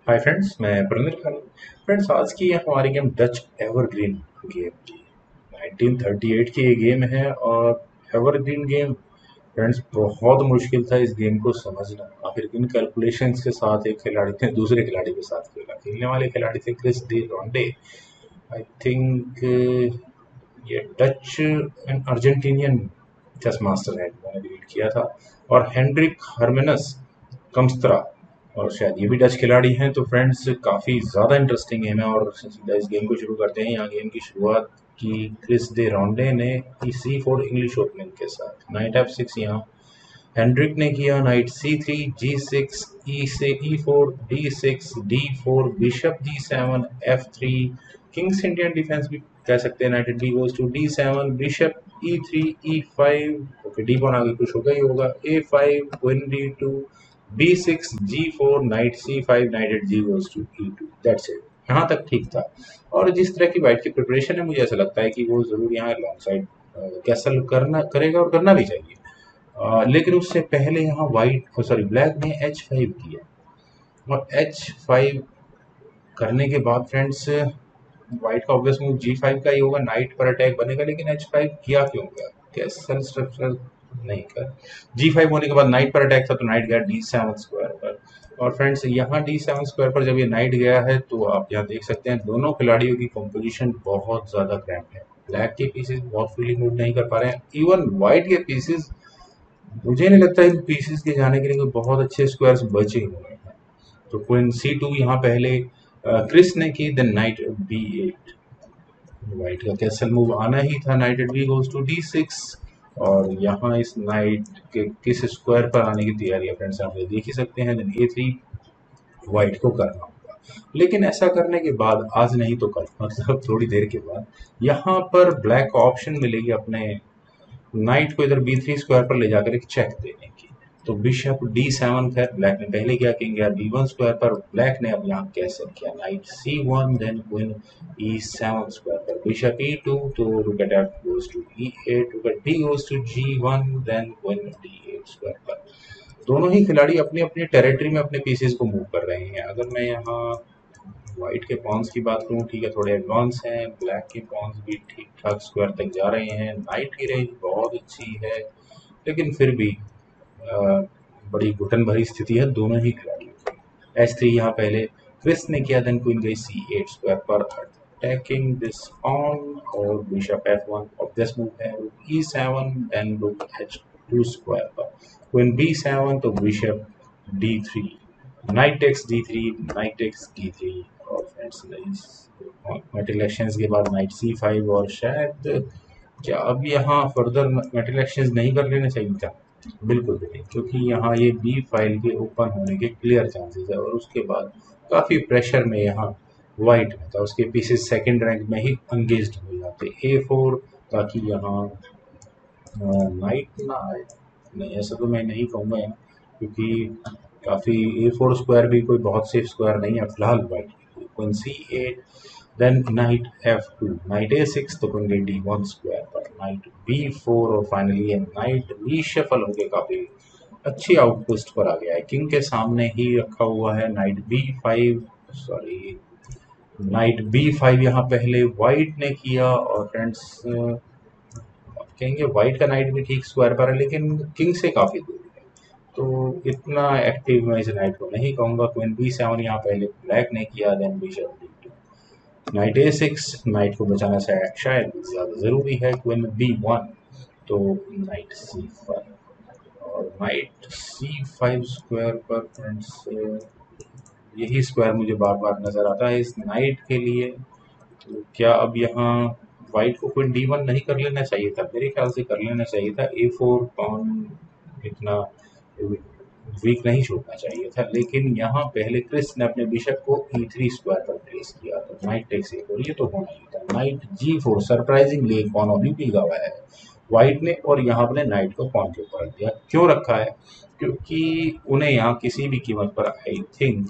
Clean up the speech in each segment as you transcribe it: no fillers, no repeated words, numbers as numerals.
Hi friends, मैं Pranil Khan. Friends, आज की ये हमारी गेम डच एवरग्रीन गेम की 1938 की ये गेम है। और एवरग्रीन गेम फ्रेंड्स बहुत मुश्किल था इस गेम को समझना। आखिर किन कैलकुलेशंस के साथ एक खिलाड़ी ने दूसरे खिलाड़ी के साथ खेला। खेलने वाले खिलाड़ी थे Chris de Ronde. I think ये Dutch and Argentinian chess master है जिन्होंने लीड किया था। और हेनरिक हर्मेनस कम्स्त्रा, और शायद ये भी डच खिलाड़ी हैं। तो फ्रेंड्स, काफ़ी ज़्यादा इंटरेस्टिंग गेम है और सीधा इस गेम को शुरू करते हैं। यहाँ गेम की शुरुआत की क्रिस डे रोंडे ने C4 इंग्लिश ओपनिंग के साथ। नाइट F6 यहाँ हेनरिक ने किया। नाइट C3, G6, ई से E4, D6, D4, bishop D7, F3। Kings Indian defence भी कह सकते हैं। Knight D goes to D7, bishop E3, E5। Okay, D1 आगे कुछ होगा ही होगा। A5, queen D2, B6, G4, knight C5, knight G goes to E2। That's it. यहाँ तक ठीक था। और जिस तरह की वाइट की प्रिपरेशन है, मुझे ऐसा लगता है कि वो जरूर यहाँ लॉन्ग साइड कैसल करना करेगा और करना भी चाहिए। लेकिन उससे पहले यहाँ वाइट सॉरी ब्लैक ने H5 किया। और H5 करने के बाद फ्रेंड्स, वाइट का ऑब्वियस मूव G5 का ही होगा। नाइट पर अटैक बनेगा, लेकिन H5 किया क्यों गया? कैसल स्ट्रक्चर नहीं कर। G5 होने के बाद नाइट पर अटैक था, तो नाइट गया D7 स्क्वायर पर। और फ्रेंड्स, यहाँ D7 स्क्वायर पर जब ये नाइट गया है, तो आप यहाँ देख सकते हैं दोनों खिलाड़ियों की कॉम्पोजिशन बहुत ज़्यादा क्रैम्प है। ब्लैक के पीसेस बहुत फ्रीली मूव नहीं कर पा रहे हैं। इवन वाइट के पीसेस, मुझे नहीं लगता इन पीसेस के जाने के लिए कोई बहुत अच्छे स्क्वायर्स बचे हुए हैं। तो क्वीन C2 यहाँ पहले क्रिस ने की। Then knight B8। वाइट का कैसल मूव आना ही था। Knight at B goes to D6। और यहाँ इस नाइट के किस स्क्वायर पर आने की तैयारी है फ्रेंड्स, आप ये देख ही सकते हैं। देन A3 वाइट को करना होगा। लेकिन ऐसा करने के बाद आज नहीं तो कल, मतलब थोड़ी देर के बाद, यहाँ पर ब्लैक को ऑप्शन मिलेगी अपने नाइट को इधर B3 स्क्वायर पर ले जाकर एक चेक देने की। तो बिशप D7, खैर ब्लैक ने पहले किया। किंग गया B1 स्क्वायर पर। ब्लैक ने अब यहाँ कैसे किया? Knight C1, then queen E7 square पर। बिशप E2, तो rook at F goes to E8, rook at D goes to G1, then queen D8 square पर। दोनों ही खिलाड़ी अपनी अपनी टेरिटरी में अपने पीसेस को मूव कर रहे हैं। अगर मैं यहाँ व्हाइट के पॉन्स की बात करूँ, ठीक है, थोड़े एडवांस हैं। ब्लैक के पॉन्स भी ठीक ठाक स्क्वायर तक जा रहे हैं। नाइट की रेंज बहुत अच्छी है, लेकिन फिर भी अ, बड़ी घुटन भरी स्थिति है दोनों ही खिलाड़ियों की। H3 यहाँ पहले क्रिस ने किया। देन क्वीन गई C8 स्क्वायर पर, अटैकिंग दिस ऑन। और बिशप F1 ऑब्वियस मूव है। रुक E7, देन रुक H2 स्क्वायर पर। क्वीन B7, तो bishop D3, knight takes D3, knight takes D3। और फ्रेंड्स, मेट इलेक्शंस के बाद नाइट C5। और शायद क्या अब यहाँ फर्दर मेट इलेक्शंस नहीं कर लेना चाहिए था? बिल्कुल भी नहीं, क्योंकि यहाँ ये बी फाइल के ओपन होने के क्लियर चांसेस है। और उसके बाद काफ़ी प्रेशर में यहाँ वाइट में था। उसके पीसेस सेकंड रैंक में ही एंगेज्ड हो जाते। A4, ताकि यहाँ नाइट ना आए। नहीं, ऐसा तो मैं नहीं कहूँगा यहाँ, क्योंकि काफ़ी A4 स्क्वायर भी कोई बहुत सेफ स्क्वायर नहीं है फिलहाल वाइट के लिए। Queen C8, then night F2, night A6, तो क्वीन गई D1 स्क्वायर पर। नाइट B4, और फाइनली नाइट रीशफल होके काफ़ी अच्छी आउटपोस्ट पर आ गया है। किंग के सामने ही रखा हुआ है। Night B5, sorry night B5 यहाँ पहले वाइट ने किया। और फ्रेंड्स, कहेंगे वाइट का नाइट भी ठीक स्क्वायर पर है, लेकिन किंग से काफ़ी दूर है, तो इतना एक्टिव मैं इस नाइट को नहीं कहूँगा। क्वीन B7 यहाँ पहले ब्लैक ने किया। Then bishop D2, night A6, night को बचाना शायद ज़्यादा ज़रूरी है। क्वीन B1, तो नाइट C5। और नाइट C5 स्क्वायर पर फ्रेंड्स, यही स्क्वायर मुझे बार बार नज़र आता है इस नाइट के लिए। तो क्या अब यहाँ वाइट को क्वीन D1 नहीं कर लेना चाहिए था? मेरे ख्याल से कर लेना चाहिए था। A4 पॉन इतना वीक नहीं छोड़ना चाहिए था। लेकिन यहाँ पहले क्रिस ने अपने बिशप को E3 स्क्वायर पर प्लेस किया, तो नाइट टेक्स A4, ये तो होना ही था। नाइट G4, सरप्राइजिंगली एक पॉन अभी भी गवा है वाइट ने, और यहाँ अपने नाइट को पॉन के ऊपर रख दिया। क्यों रखा है? क्योंकि उन्हें यहाँ किसी भी कीमत पर आई थिंक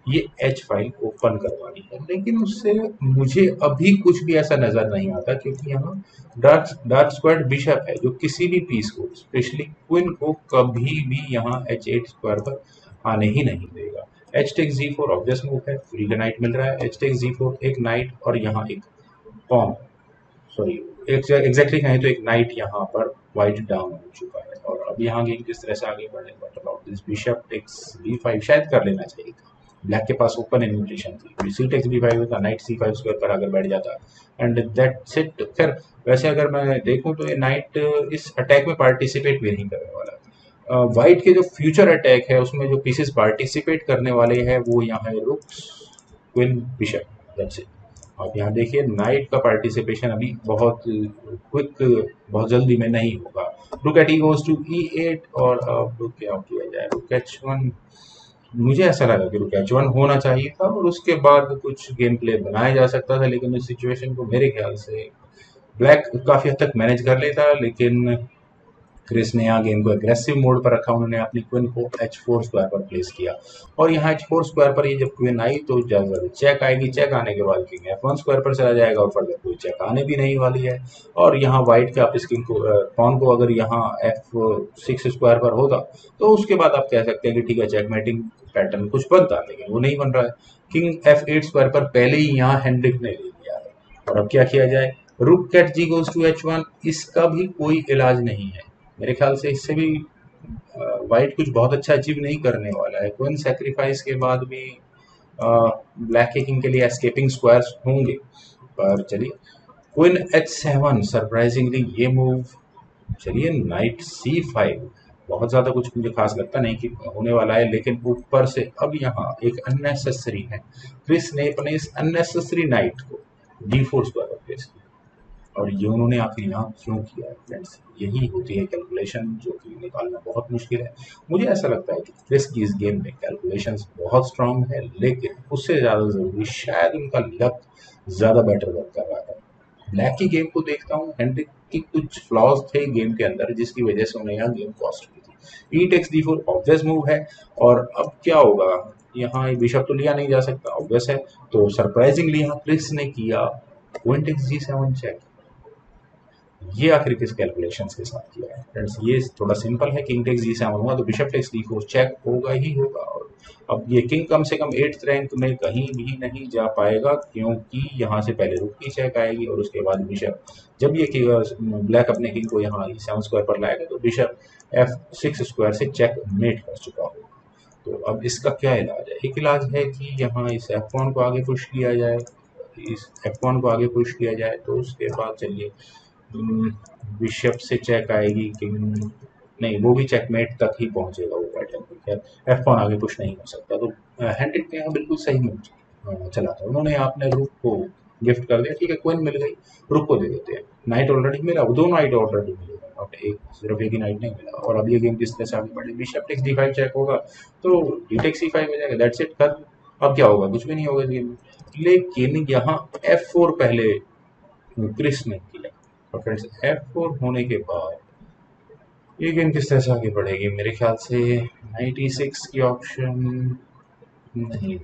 ये H फाइल ओपन करवानी है। लेकिन उससे मुझे अभी कुछ भी ऐसा नजर नहीं आता, क्योंकि यहाँ डार्क डार्क स्क्वायर बिशप है, जो किसी भी पीस को, स्पेशली क्वीन को, कभी भी यहाँ H8 स्क्वायर पर आने ही नहीं देगा। एच टेक जी फोर ऑब्वियस मूव है, फ्री का नाइट मिल रहा है। एच टेक जी फोर एक नाइट और यहाँ एक पॉन, सॉरी एग्जैक्टली कहें तो एक नाइट यहाँ पर वाइट डाउन हो चुका है। और अब यहाँ गेम किस तरह से आगे बढ़े, but about this bishop takes b5 शायद कर लेना चाहिए था। ब्लैक के पास ओपन इन्विटेशन थी, सी टेक्स b5 होता, नाइट c5 स्क्वायर पर अगर बैठ जाता एंड दैट्स इट। फिर वैसे अगर मैं देखूं तो ये नाइट इस अटैक में पार्टिसिपेट भी नहीं करने वाला। वाइट के जो फ्यूचर अटैक है उसमें जो पीसेस पार्टिसिपेट करने वाले हैं वो यहाँ है रुक्स, क्वीन, बिशप, दैट्स इट। आप यहाँ देखिए नाइट का पार्टिसिपेशन अभी बहुत क्विक, बहुत जल्दी में नहीं होगा। रुक eight E goes to e8 और अब क्या किया जाए, रुक h1। मुझे ऐसा लगा कि रुक h1 होना चाहिए था और उसके बाद कुछ गेम प्ले बनाया जा सकता था, लेकिन इस सिचुएशन को मेरे ख्याल से ब्लैक काफी हद तक मैनेज कर लेता। लेकिन क्रिस ने यहाँ गेम को एग्रेसिव मोड पर रखा, उन्होंने अपनी क्वीन को h4 स्क्वायर पर प्लेस किया और यहाँ h4 स्क्वायर पर ये जब क्वीन आई तो जब चेक आएगी, चेक आने के बाद किंग f1 स्क्वायर पर चला जाएगा और फर्दर कोई चेक आने भी नहीं वाली है। और यहाँ व्हाइट के आप इस किंग को पॉन को अगर यहाँ f6 स्क्वायर पर होता तो उसके बाद आप कह सकते हैं कि ठीक है चेकमेटिंग पैटर्न कुछ बनता, लेकिन वो नहीं बन रहा है। किंग f8 स्क्वायर पर पहले ही यहाँ हेनरिक ने ले लिया है और अब क्या किया जाए, रुक cat ji goes to h1, इसका भी कोई इलाज नहीं है मेरे ख्याल से। इससे भी वाइट कुछ बहुत अच्छा अचीव नहीं करने वाला है। क्वीन सेक्रीफाइस के बाद भी ब्लैक के किंग के लिए एस्केपिंग स्क्वायर्स होंगे, पर चलिए क्वीन h7 सरप्राइजिंगली ये मूव। चलिए नाइट c5 बहुत ज़्यादा कुछ मुझे खास लगता नहीं कि होने वाला है, लेकिन ऊपर से अब यहाँ एक अननेसेसरी है, क्रिस ने अपने इस अननेसेसरी नाइट को d4 स्क्वायर पर प्लेस किया। और ये उन्होंने आखिर यहाँ क्यों किया है फ्रेंड्स, यही होती है कैलकुलेशन जो कि निकालना बहुत मुश्किल है। मुझे ऐसा लगता है कि क्रिस की इस गेम में कैलकुलेशंस बहुत स्ट्रांग है, लेकिन उससे ज़्यादा ज़रूरी शायद उनका लक ज़्यादा बेटर वर्क कर रहा था। ब्लैक की गेम को देखता हूँ, हेनरिक की कुछ फ्लॉज थे गेम के अंदर जिसकी वजह से उन्हें यहाँ गेम कॉस्ट हुई थी। E takes D four obvious move है और अब क्या होगा, यहाँ बिशप तो लिया नहीं जा सकता ऑब्वियस है, तो सरप्राइजिंगली यहाँ क्रिस ने किया क्वीन टेक्स जी सेवन चेक। ये आखिर किस कैलकुलेशंस के साथ किया है फ्रेंड्स, ये थोड़ा सिंपल है। किंग टेक्स जी सेवन हुआ तो bishop takes D four check होगा ही होगा। और अब ये किंग कम से कम 8th रैंक में कहीं भी नहीं जा पाएगा, क्योंकि यहाँ से पहले रुक की चेक आएगी और उसके बाद बिशप। जब ये ब्लैक अपने किंग को यहाँ E7 स्क्वायर पर लाएगा तो बिशप F6 स्क्वायर से चेक मेट कर चुका होगा। तो अब इसका क्या इलाज है, एक इलाज है कि यहाँ इस F1 को आगे पुश किया जाए, इस F1 को आगे पुश किया जाए तो उसके बाद चलिए बिशप से चेक आएगी, किंग नहीं, वो भी चेकमेट तक ही पहुंचेगा वो पैटर्न। खैर एफ पॉन आगे पुश नहीं हो सकता, तो हेनरिक ने यहाँ बिल्कुल सही मूव चला था। उन्होंने आपने रुक को गिफ्ट कर दिया, ठीक है क्वीन मिल गई, रुक को दे देते हैं, नाइट ऑलरेडी मिला, वो दो नाइट ऑलरेडी मिले, अब एक सिर्फ एक ही नाइट नहीं मिला। और अब ये गेम किस तरह से आगे बढ़े, बिशप टेक्स d5 चेक होगा तो डी टेक्स c5 हो जाएगा, दैट्स इट कर। अब क्या होगा, कुछ भी नहीं होगा इस गेम में। लेकिन यहाँ f4 पहले क्रिस ने किया और फ्रेंड्स f4 होने के बाद ये गेम किस तरह से आगे बढ़ेगी, मेरे ख्याल से 96 की ऑप्शन नहीं,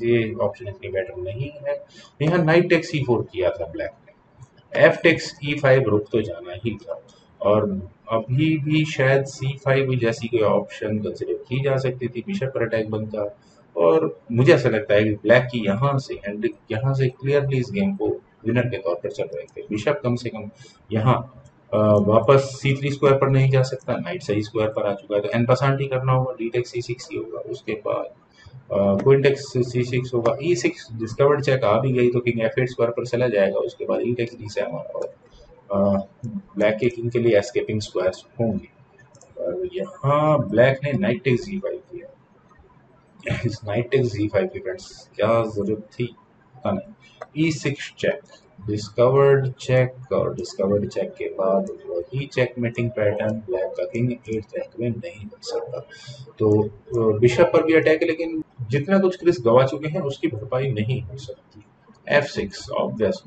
ये ऑप्शन इतनी बेटर नहीं है। यहाँ नाइट टेक्स e4 किया था ब्लैक ने, एफ टेक्स e5 रुक तो जाना ही था। और अभी भी शायद c5 जैसी कोई ऑप्शन कंसिडर की जा सकती थी, बिशप पर अटैक बनता। और मुझे ऐसा लगता है कि ब्लैक की यहाँ से हेनरिक यहाँ से क्लियरली इस गेम को विनर के तौर पर चल रहे थे। बिशप कम से कम यहाँ वापस c3 स्क्वायर पर नहीं जा सकता, नाइट सही स्क्वायर पर आ चुका है, तो एन पसांट ही करना होगा, डी टेक्स c6 ही होगा, उसके बाद क्वीन टेक्स c6 होगा, e6 डिस्कवर्ड चेक आ भी गई तो किंग f8 स्क्वायर पर चला जाएगा, उसके बाद ई टेक्स d7 और ब्लैक के किंग के लिए एस्केपिंग स्क्वायर्स होंगे। और यहाँ ब्लैक ने नाइट टेक्स g5 किया, इस नाइट टेक्स g5 की फ्रेंड्स क्या जरूरत थी पता नहीं। e6 चेक, डिस्कवर्ड चेक और डिस्कवर्ड चेक के बाद वही चेकमेटिंग पैटर्न, ब्लैक का किंग 8th रैंक में नहीं बन सकता, तो बिशप पर भी अटैक है, लेकिन जितना कुछ क्रिस गवा चुके हैं उसकी भरपाई नहीं हो सकती। f6 ऑब्वियस,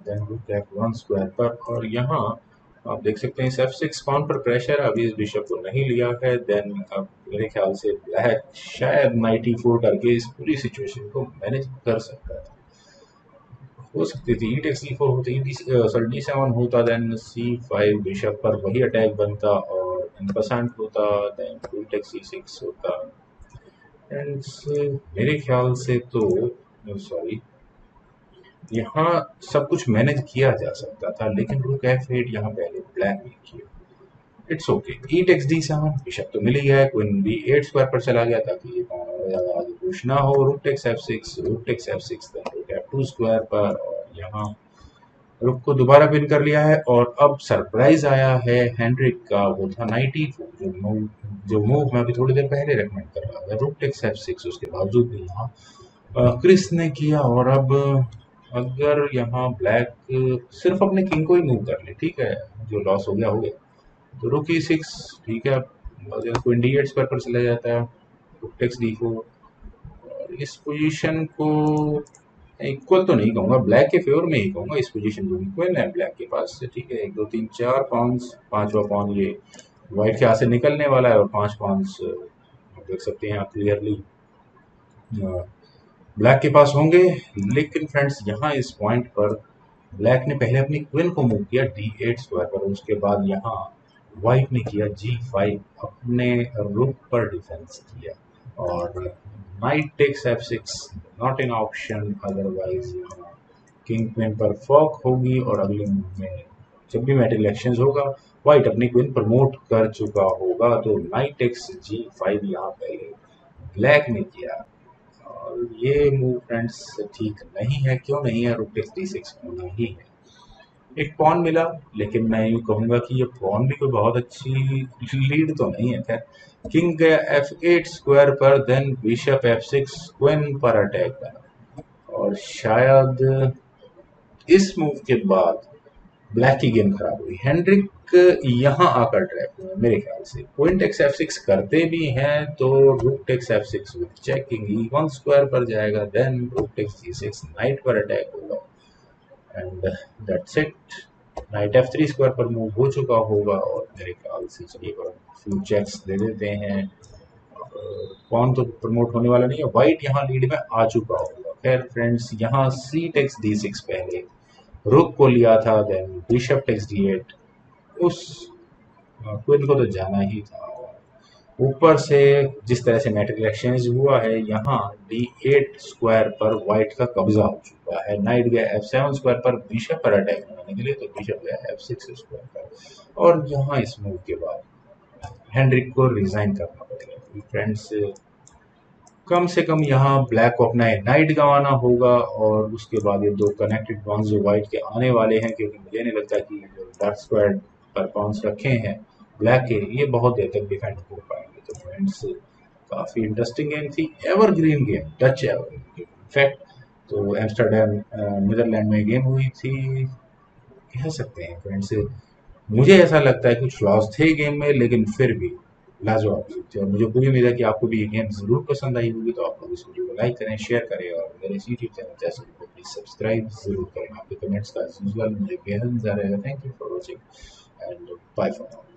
देन रुक f1 स्क्वायर पर, और यहाँ आप देख सकते हैं इस f6 पाउंड पर प्रेशर अभी इस बिशप को नहीं लिया है। देन अब मेरे ख्याल से ब्लैक शायद नाइट e4 करके इस पूरी सिचुएशन को मैनेज कर सकता था, हो सकती थी। ई टेक्स c4 होती, सॉरी d7 होता, देन c5 बिशप पर वही अटैक बनता और एन परसेंट होता, देन क्वीन टेक्स c6 होता। फ्रेंड्स मेरे ख्याल से तो सॉरी, यहाँ सब कुछ मैनेज किया जा सकता था, लेकिन रुक F8 यहाँ पहले ब्लैक ने किया। It's okay, E takes D से हमें बिशप तो मिल ही गया है, क्वीन बी 8 स्क्वायर पर चला गया ताकि ये पावन और ज्यादा आगे पुश ना हो। Rook takes F6, rook takes F6, रुक F2 स्क्वायर पर, और यहाँ रुक को दोबारा पिन कर लिया है। और अब सरप्राइज आया है हेनरिक का, वो था नाइट E4, जो मूव मैं अभी थोड़ी देर पहले रेकमेंड कर रहा था। रुक टेक्स F6, उसके बावजूद भी यहाँ क्रिस ने किया। और अब अगर यहाँ ब्लैक सिर्फ अपने किंग को ही मूव कर ले, ठीक है, जो लॉस हो गया हो गया, तो रुक E6, ठीक है, क्वीन D8 स्क्वायर पर चला जाता है, रुक टेक्स D4। और इस पोजीशन को इक्वल तो नहीं कहूंगा, ब्लैक के फेवर में ही कहूंगा इस पोजीशन को, इक्वल है ब्लैक के पास से, ठीक है। 1 2 3 4 पॉन्स, पांचवा पॉन ये व्हाइट के हाथ से निकलने वाला है, और 5 पॉन्स आप देख सकते हैं यहाँ क्लियरली ब्लैक के पास होंगे। लेकिन फ्रेंड्स यहाँ इस पॉइंट पर ब्लैक ने पहले अपनी क्वीन को मूव किया D8 स्क्वायर पर, उसके बाद यहाँ व्हाइट ने किया G5, अपने रुक पर डिफेंस किया। और knight takes F6 not in option, otherwise यहाँ किंग क्वीन पर फॉक होगी, और अगले मूव में जब भी मेटल एक्सचेंज होगा व्हाइट अपनी क्वीन प्रमोट कर चुका होगा। तो नाइट टेक्स G5 यहाँ पहले ब्लैक ने किया, और ये मूव फ्रेंड्स ठीक नहीं है। क्यों नहीं है? रुक टेक्स D6 होना ही है। एक पॉन मिला, लेकिन मैं यूँ कहूँगा कि ये पॉन भी कोई बहुत अच्छी लीड तो नहीं है। खैर, किंग गया F8 स्क्वायर पर, देन बिशप F6, क्वीन पर अटैक करा, और शायद इस मूव के बाद ब्लैक की गेम खराब हुई। हेनरिक यहाँ आकर ट्रैप हुए मेरे ख्याल से। क्वीन टेक्स F6 करते भी हैं तो rook takes F6 with checking E1 square पर जाएगा, then rook takes G6, knight पर अटैक होगा, and that's it. Knight F3 square पर मूव हो चुका होगा, और मेरे ख्याल से चलिए फ्यू चेक्स दे देते हैं। पॉन तो प्रमोट होने वाला नहीं है, व्हाइट यहाँ लीड में आ चुका होगा। खैर फ्रेंड्स, यहाँ C टेक्स D6 पहले रुक को लिया था, देन बिशप टेक्स D8, उस क्वीन को तो जाना ही था। ऊपर से जिस तरह से मेटल एक्सचेंज हुआ है, यहाँ D8 स्क्वायर पर व्हाइट का कब्जा हो चुका है। नाइट गया F7 स्क्वायर पर बिशप पर अटैक करने के लिए, तो बिशप गया F6 स्क्वायर पर, और यहाँ इस मूव के बाद हेनरिक को रिजाइन करना पड़ेगा। फ्रेंड्स, कम से कम यहाँ ब्लैक को अपना नाइट गंवाना होगा, और उसके बाद ये दो कनेक्टेड पॉन्स जो व्हाइट के आने वाले हैं, क्योंकि मुझे नहीं लगता कि जो डार्क स्क्वायर पर पॉन्स रखे हैं ब्लैक के, ये बहुत देर तक डिफेंड हो पाएंगे। तो फ्रेंड्स, काफ़ी इंटरेस्टिंग गेम थी, evergreen game, Dutch evergreen game. In fact तो एम्स्टर्डम नीदरलैंड में गेम हुई थी, कह सकते हैं फ्रेंड्स। मुझे ऐसा लगता है कुछ फ्लॉज थे गेम में, लेकिन फिर भी लाजवाब थी। और मुझे पूरी उम्मीद है कि आपको भी ये गेम जरूर पसंद आई होगी। तो आप लोग इस वीडियो को लाइक करें, शेयर करें, और मेरे इस यूट्यूब चैनल जैसे को प्लीज सब्सक्राइब जरूर करें। आपके कमेंट्स का यूजुअल मुझे बेहद ज़्यादा रहेगा। Thank you for watching, and bye for now.